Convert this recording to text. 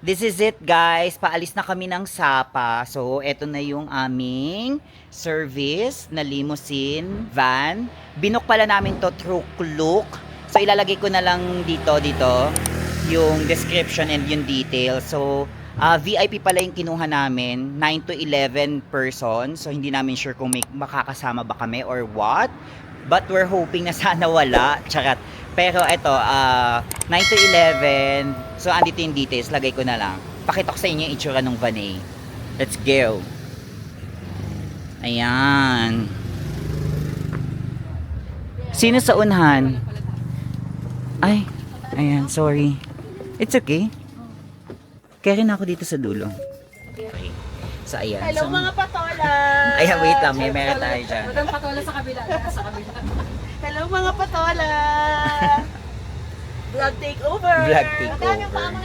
This is it guys, paalis na kami ng Sapa. So, eto na yung aming service na limousine van. Binook pala namin to through Klook. So, ilalagay ko na lang dito yung description and yung details. So, VIP pala yung kinuha namin, 9 to 11 persons. So, hindi namin sure kung may makakasama ba kami or what. But we're hoping na sana wala. Charat. Pero eto, 9 to 11. So, andito yung details. Lagay ko na lang. Pakita ko sa inyo yung itsura ng van eh. Let's go. Ayan. Sino sa unhan? Ay, ayan, sorry. It's okay. Kaya rin ako dito sa dulo. Okay. So, ayan. Hello So, mga patola! ayan, wait lang. May meron tayo dyan. Madam patola sa kabila. Sa kabila. Hello mga patola! Vlog takeover! Vlog takeover. Madami pa ako